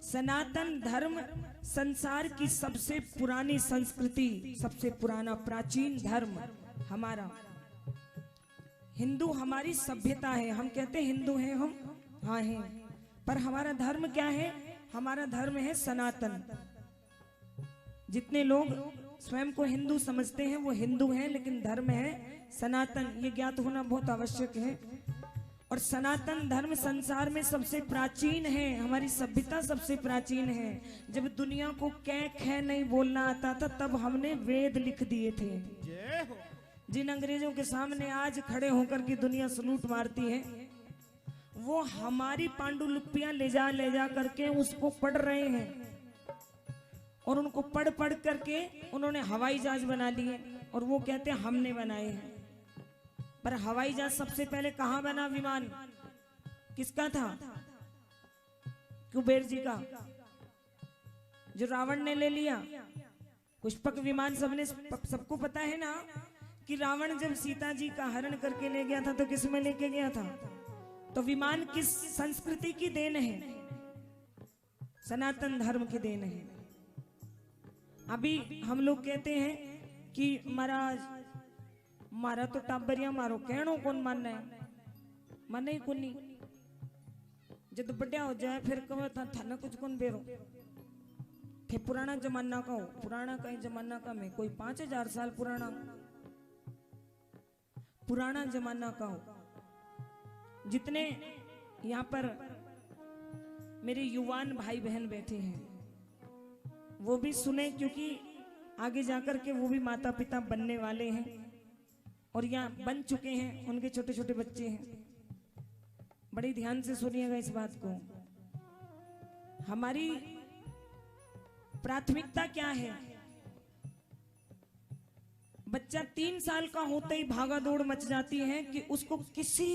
सनातन धर्म संसार की सबसे पुरानी संस्कृति, सबसे पुराना प्राचीन धर्म हमारा। हिंदू हमारी सभ्यता है। हम कहते हैं हिंदू हैं हम, हाँ हैं, पर हमारा धर्म क्या है? हमारा धर्म है सनातन। जितने लोग स्वयं को हिंदू समझते हैं वो हिंदू हैं, लेकिन धर्म है सनातन। ये ज्ञात होना बहुत आवश्यक है। और सनातन धर्म संसार में सबसे प्राचीन है। हमारी सभ्यता सबसे प्राचीन है। जब दुनिया को कै खे नहीं बोलना आता था तब हमने वेद लिख दिए थे। जिन अंग्रेजों के सामने आज खड़े होकर की दुनिया सलूट मारती है, वो हमारी पांडुलिपियां ले जा करके उसको पढ़ रहे हैं। और उनको पढ़ करके उन्होंने हवाई जहाज बना लिए और वो कहते हैं हमने बनाए हैं। पर हवाई जहाज सबसे पहले कहां बना? विमान किसका था? कुबेर जी का, जो रावण ने ले लिया। पुष्पक विमान सबको पता है ना कि रावण जब सीता जी का हरण करके ले गया था तो किस में लेके गया था? तो विमान किस संस्कृति की देन है? सनातन धर्म की देन है। अभी हम लोग कहते हैं कि महाराज मारा तो टाबरिया मारो, कहनो कौन मानना है? माने ही कौन नहीं। जब बढ़िया हो जाए फिर कहो थाना कुछ कौन बेरो थे। पुराना जमाना का हो, पुराना कहीं जमाना का में कोई 5000 साल पुराना जमाना का हो। जितने यहाँ पर मेरे युवान भाई बहन बैठे हैं वो भी सुने, क्योंकि आगे जाकर के वो भी माता पिता बनने वाले हैं और यहाँ बन चुके हैं, उनके छोटे छोटे बच्चे हैं। बड़ी ध्यान से सुनिएगा इस बात को। हमारी प्राथमिकता क्या है? बच्चा 3 साल का होते ही भागा दौड़ मच जाती है कि उसको किसी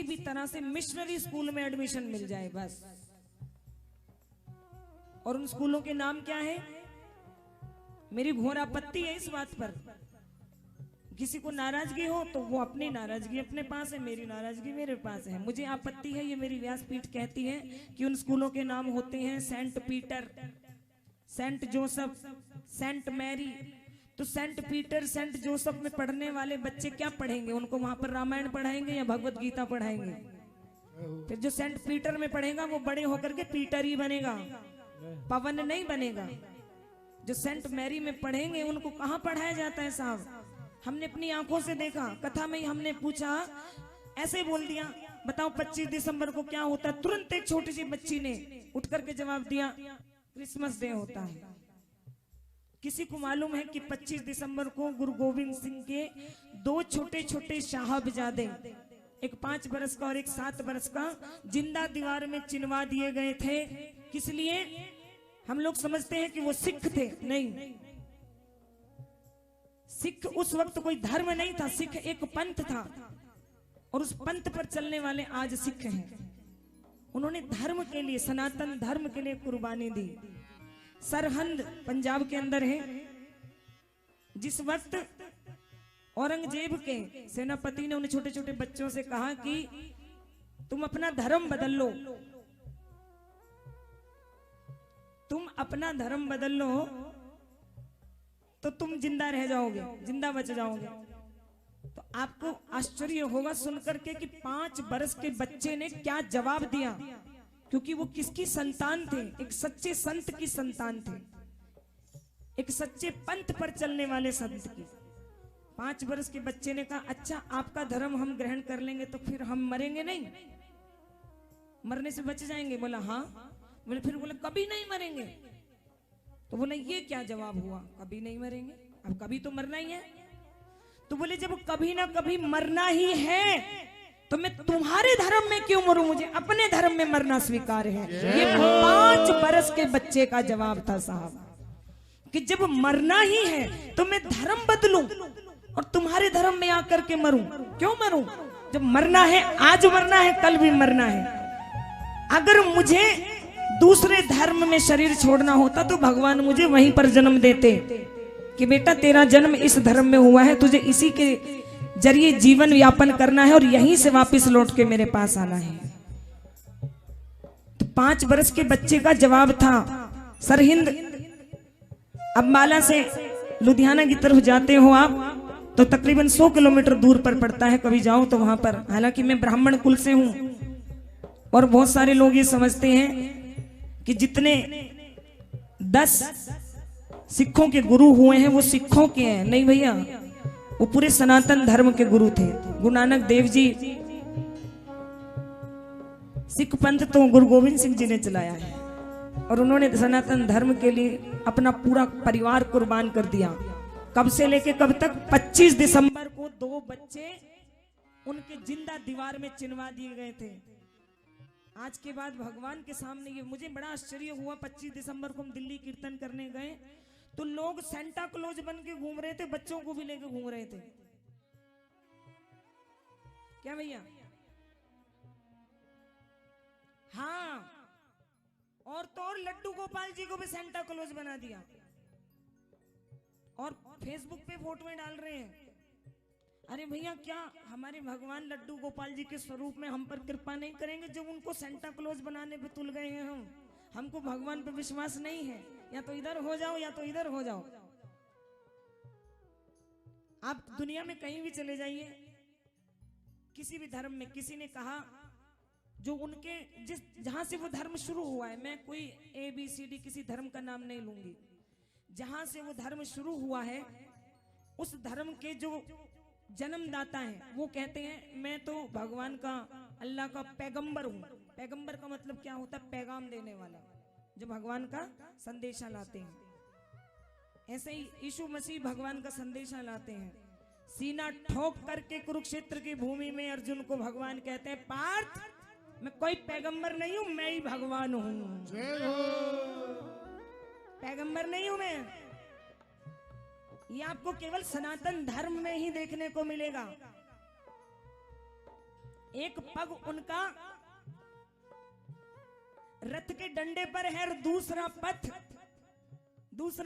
भी तरह से मिशनरी स्कूल में एडमिशन मिल जाए बस। और उन स्कूलों के नाम क्या है? मेरी घोर आपत्ति है इस बात पर। किसी को नाराजगी हो तो वो अपनी नाराजगी अपने पास है, मेरी नाराजगी मेरे पास है। मुझे आपत्ति है, ये मेरी व्यासपीठ कहती है कि उन स्कूलों के नाम होते हैं Saint Peter, Saint Joseph, Saint Mary. तो सेंट पीटर सेंट जोसेफ में पढ़ने वाले बच्चे क्या पढ़ेंगे? उनको वहां पर रामायण पढ़ाएंगे या भगवत गीता पढ़ाएंगे? फिर जो सेंट पीटर में पढ़ेगा वो बड़े होकर के पीटर ही बनेगा, पवन नहीं बनेगा। जो सेंट मैरी में पढ़ेंगे उनको कहाँ पढ़ाया जाता है साहब? हमने अपनी आंखों से देखा। कथा में ही हमने पूछा, ऐसे बोल दिया बताओ 25 दिसंबर को क्या होता है? तुरंत एक छोटी सी बच्ची ने उठ करके जवाब दिया क्रिसमस डे होता है। किसी को मालूम है कि 25 दिसंबर को गुरु गोविंद सिंह के 2 छोटे छोटे साहबजादे, एक 5 बरस का और एक 7 बरस का, जिंदा दीवार में चिनवा दिए गए थे। किस लिए? हम लोग समझते हैं कि वो सिख थे, नहीं। सिख उस वक्त कोई धर्म नहीं था, सिख एक पंथ था और उस पंथ पर चलने वाले आज सिख हैं। उन्होंने धर्म के लिए, सनातन धर्म के लिए कुर्बानी दी। सरहंद पंजाब के अंदर है। जिस वक्त औरंगजेब के सेनापति ने उन छोटे छोटे बच्चों से कहा कि तुम अपना धर्म बदल लो, तुम अपना धर्म बदल लो तो तुम जिंदा रह जाओगे, जिंदा बच जाओगे। तो आपको आश्चर्य होगा सुनकर के कि 5 बरस के बच्चे ने क्या जवाब दिया, क्योंकि वो किसकी संतान थे? एक सच्चे संत की संतान थे, एक सच्चे पंथ पर चलने वाले संत की। 5 बरस के बच्चे ने कहा अच्छा आपका धर्म हम ग्रहण कर लेंगे तो फिर हम मरेंगे नहीं, मरने से बच जाएंगे? बोला हाँ। बोले फिर बोले कभी नहीं मरेंगे? तो बोले ये क्या जवाब हुआ, कभी नहीं मरेंगे? अब कभी तो मरना ही है। तो बोले जब कभी ना कभी मरना ही है तो मैं तुम्हारे धर्म में क्यों मरूं? मुझे अपने धर्म में मरना स्वीकार है। ये 5 बरस के बच्चे का जवाब था साहब, कि जब मरना ही है तो मैं धर्म बदलूं और तुम्हारे धर्म में आकर के मरूं? क्यों मरूं? जब मरना है, आज मरना है, कल भी मरना है। अगर मुझे दूसरे धर्म में शरीर छोड़ना होता तो भगवान मुझे वहीं पर जन्म देते कि बेटा तेरा जन्म इस धर्म में हुआ है, तुझे इसी के जरिए जीवन यापन करना है और यहीं से वापस लौट के मेरे पास आना है। तो 5 वर्ष के बच्चे का जवाब था सरहिंद। अब माला से लुधियाना की तरफ जाते हो आप तो तकरीबन 100 किलोमीटर दूर पर पड़ता है, कभी जाओ तो वहां पर। हालांकि मैं ब्राह्मण कुल से हूं और बहुत सारे लोग ये समझते हैं कि जितने 10 सिखों के गुरु हुए हैं वो सिखों के हैं। नहीं भैया, वो पूरे सनातन धर्म के गुरु थे। गुरु नानक देव जी, सिख पंथ तो गुरु गोविंद सिंह जी ने चलाया है और उन्होंने सनातन धर्म के लिए अपना पूरा परिवार कुर्बान कर दिया। कब से लेके कब तक? 25 दिसंबर को 2 बच्चे उनके जिंदा दीवार में चिनवा दिए गए थे। आज के बाद भगवान के सामने ये मुझे बड़ा आश्चर्य हुआ। 25 दिसंबर को हम दिल्ली कीर्तन करने गए तो लोग सेंटा क्लॉज बन के घूम रहे थे, बच्चों को भी लेके घूम रहे थे। क्या भैया? हाँ, और तो और लड्डू गोपाल जी को भी सेंटा क्लॉज बना दिया और फेसबुक पे फोटो में डाल रहे हैं। अरे भैया, क्या हमारे भगवान लड्डू गोपाल जी के स्वरूप में हम पर कृपा नहीं करेंगे जब उनको सेंटा क्लॉज बनाने पे तुल गए हैं हम? हमको भगवान पे विश्वास नहीं है। या तो इधर हो जाओ या तो इधर हो जाओ। आप दुनिया में कहीं भी चले जाइए, किसी भी धर्म में किसी ने कहा जो उनके जिस जहां से वो धर्म शुरू हुआ है, मैं कोई ABCD किसी धर्म का नाम नहीं लूंगी, जहां से वो धर्म शुरू हुआ है उस धर्म के जो जन्मदाता हैं वो कहते हैं मैं तो भगवान का, अल्लाह का पैगंबर हूं। पैगंबर का मतलब क्या होता है? पैगाम देने वाला, जो भगवान का संदेशा लाते हैं। ऐसे ही यीशु मसीह भगवान का संदेशा लाते हैं। सीना ठोक करके कुरुक्षेत्र की भूमि में अर्जुन को भगवान कहते हैं, पार्थ मैं कोई पैगंबर नहीं हूं, मैं ही भगवान हूं। पैगंबर नहीं हूं मैं। ये आपको केवल सनातन धर्म में ही देखने को मिलेगा। एक पग उनका रथ के डंडे पर है और दूसरा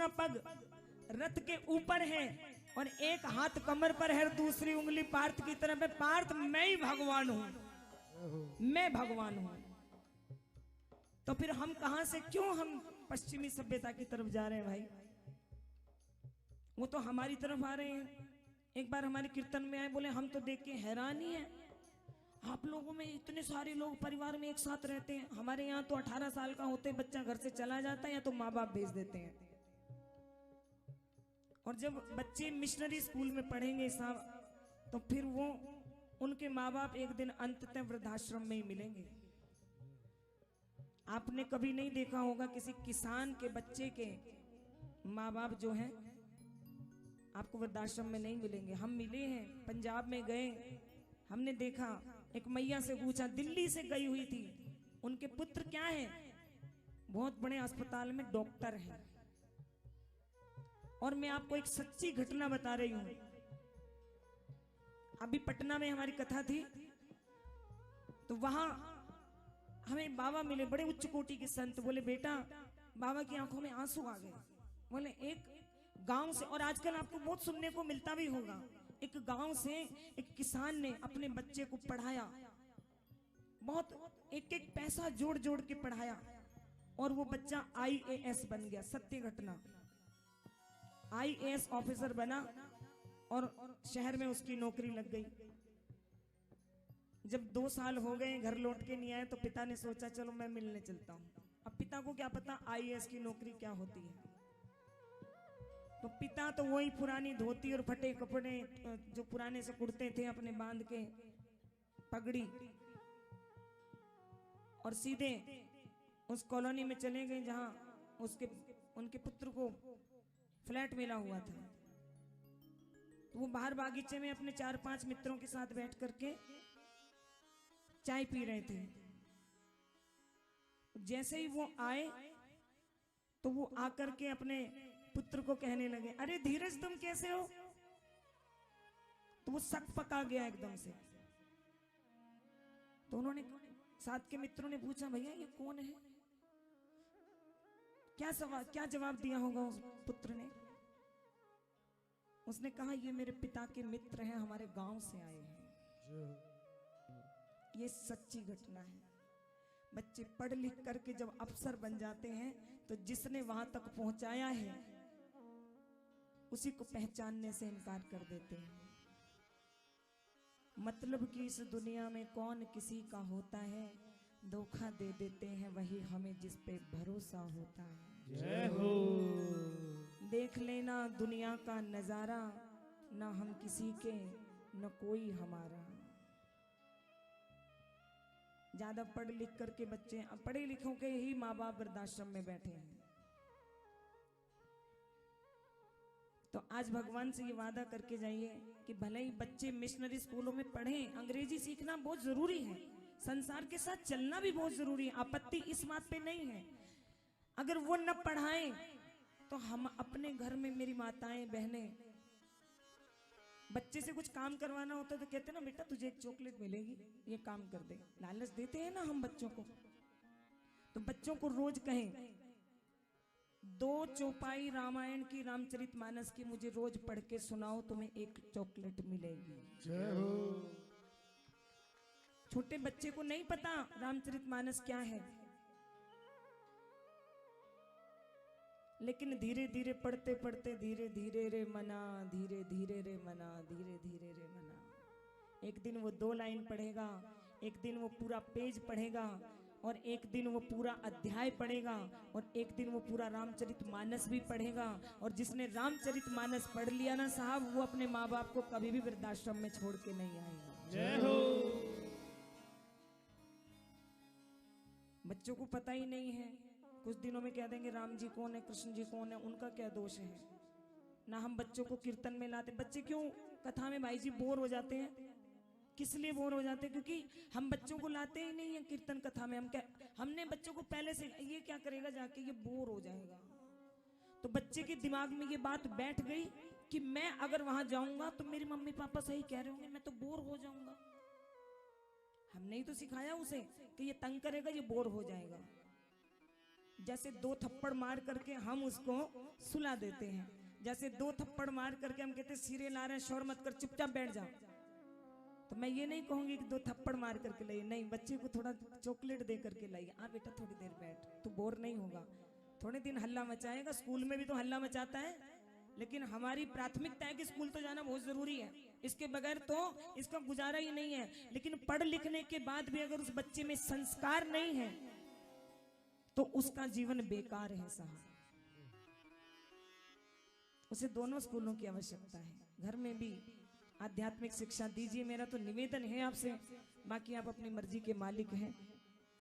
पग रथ के ऊपर है और एक हाथ कमर पर है और दूसरी उंगली पार्थ की तरफ है। पार्थ मैं ही भगवान हूं, मैं भगवान हूं। तो फिर हम कहां से, क्यों हम पश्चिमी सभ्यता की तरफ जा रहे हैं भाई? वो तो हमारी तरफ आ रहे हैं। एक बार हमारे कीर्तन में आए, बोले हम तो देख के हैरान ही है, आप लोगों में इतने सारे लोग परिवार में एक साथ रहते हैं। हमारे यहाँ तो 18 साल का होते बच्चा घर से चला जाता है या तो माँ बाप भेज देते हैं। और जब बच्चे मिशनरी स्कूल में पढ़ेंगे साहब, तो फिर वो उनके माँ बाप एक दिन अंततः वृद्धाश्रम में ही मिलेंगे। आपने कभी नहीं देखा होगा किसी किसान के बच्चे के माँ बाप जो हैं आपको वृद्धाश्रम में नहीं मिलेंगे। हम मिले हैं, पंजाब में गए, हमने देखा, एक मैया से पूछा, दिल्ली से गई हुई थी, उनके पुत्र क्या है? बहुत बड़े अस्पताल में डॉक्टर हैं। और मैं आपको एक सच्ची घटना बता रही हूं। अभी पटना में हमारी कथा थी तो वहां हमें बाबा मिले, बड़े उच्च कोटि के संत। बोले बेटा, बाबा की आंखों में आंसू आ गए। बोले एक गांव से, और आजकल आपको बहुत सुनने को मिलता भी होगा, एक गांव से एक किसान ने अपने बच्चे को पढ़ाया, बहुत एक एक पैसा जोड़ जोड़ के पढ़ाया और वो बच्चा IAS बन गया। सत्य घटना। IAS ऑफिसर बना और शहर में उसकी नौकरी लग गई। जब 2 साल हो गए, घर लौट के नहीं आए, तो पिता ने सोचा चलो मैं मिलने चलता हूं। अब पिता को क्या पता IAS की नौकरी क्या होती है। तो पिता तो वही पुरानी धोती और फटे कपड़े, जो पुराने से कुर्ते थे अपने बांध के, पगड़ी, और सीधे उस कॉलोनी में चले गए जहां उनके पुत्र को फ्लैट मिला हुआ था। तो वो बाहर बागीचे में अपने 4-5 मित्रों के साथ बैठ करके चाय पी रहे थे। जैसे ही वो आए तो वो आकर के अपने पुत्र को कहने लगे, अरे धीरज तुम कैसे हो? तो वो सक पका गया एकदम से। तो उन्होंने, साथ के मित्रों ने पूछा, भैया ये कौन है? क्या जवाब दिया होगा उस पुत्र ने? उसने कहा ये मेरे पिता के मित्र हैं, हमारे गांव से आए हैं। ये सच्ची घटना है। बच्चे पढ़ लिख करके जब अफसर बन जाते हैं तो जिसने वहां तक पहुंचाया है उसी को पहचानने से इनकार कर देते हैं। मतलब कि इस दुनिया में कौन किसी का होता है, धोखा दे देते हैं वही हमें जिस पे भरोसा होता है। जय हो। देख लेना दुनिया का नजारा, ना हम किसी के न कोई हमारा। ज्यादा पढ़ लिख करके बच्चे, पढ़े लिखों के ही माँ बाप वृद्धाश्रम में बैठे हैं। तो आज भगवान से ये वादा करके जाइए कि भले ही बच्चे मिशनरी स्कूलों में पढ़ें, अंग्रेजी सीखना बहुत जरूरी है, संसार के साथ चलना भी बहुत जरूरी है, आपत्ति इस बात पे नहीं है। अगर वो न पढ़ाएं तो हम अपने घर में, मेरी माताएं बहनें, बच्चे से कुछ काम करवाना होता है तो कहते ना बेटा तुझे एक चॉकलेट मिलेगी, ये काम कर दे, लालच देते हैं ना हम बच्चों को। तो बच्चों को रोज कहें 2 चौपाई रामायण की, रामचरितमानस की मुझे रोज पढ़ के सुनाओ, तुम्हें एक चॉकलेट मिलेगी। जय हो। छोटे बच्चे को नहीं पता रामचरितमानस क्या है, लेकिन धीरे धीरे पढ़ते पढ़ते धीरे धीरे रे मना, धीरे धीरे रे मना, धीरे धीरे रे मना। एक दिन वो 2 लाइन पढ़ेगा, एक दिन वो पूरा पेज पढ़ेगा, और एक दिन वो पूरा अध्याय पढ़ेगा, और एक दिन वो पूरा रामचरितमानस भी पढ़ेगा। और जिसने रामचरितमानस पढ़ लिया ना साहब, वो अपने माँ बाप को कभी भी वृद्धाश्रम में छोड़ के नहीं आएगा। जय हो। बच्चों को पता ही नहीं है, कुछ दिनों में कह देंगे राम जी कौन है, कृष्ण जी कौन है, उनका क्या दोष है। ना हम बच्चों को कीर्तन में लाते। बच्चे क्यों कथा में भाई जी बोर हो जाते हैं? किस लिए बोर हो जाते हैं? क्योंकि हम बच्चों को लाते ही नहीं है कीर्तन कथा में। हमने बच्चों को पहले से, ये क्या करेगा जाके, ये बोर हो जाएगा। तो बच्चे के दिमाग में ये बात बैठ गई कि मैं अगर वहां जाऊंगा तो मेरे मम्मी पापा सही कह रहे होंगे, मैं तो बोर हो जाऊंगा। हमने ही तो सिखाया उसे कि ये तंग करेगा, ये बोर हो जाएगा। जैसे 2 थप्पड़ मार करके हम उसको सुला देते हैं, जैसे 2 थप्पड़ मार करके हम कहते सिरे ला रहे हैं, शोर मत कर, चुपचाप बैठ जा। तो मैं ये नहीं कहूंगी कि 2 थप्पड़ मार करके लाइए, नहीं, बच्चे को थोड़ा चॉकलेट दे करके लाइए। आ बेटा थोड़ी देर बैठ, तू बोर नहीं होगा। थोड़े दिन हल्ला मचाएगा, स्कूल में भी तो हल्ला मचाता है, लेकिन हमारी प्राथमिकता है कि स्कूल तो जाना बहुत जरूरी है, इसके बगैर तो इसका गुजारा ही नहीं है। लेकिन पढ़ लिखने के बाद भी अगर उस बच्चे में संस्कार नहीं है तो उसका जीवन बेकार है साहब। उसे दोनों स्कूलों की आवश्यकता है। घर में भी आध्यात्मिक शिक्षा दीजिए, मेरा तो निवेदन है आपसे। बाकी आप अपनी मर्जी के मालिक हैं।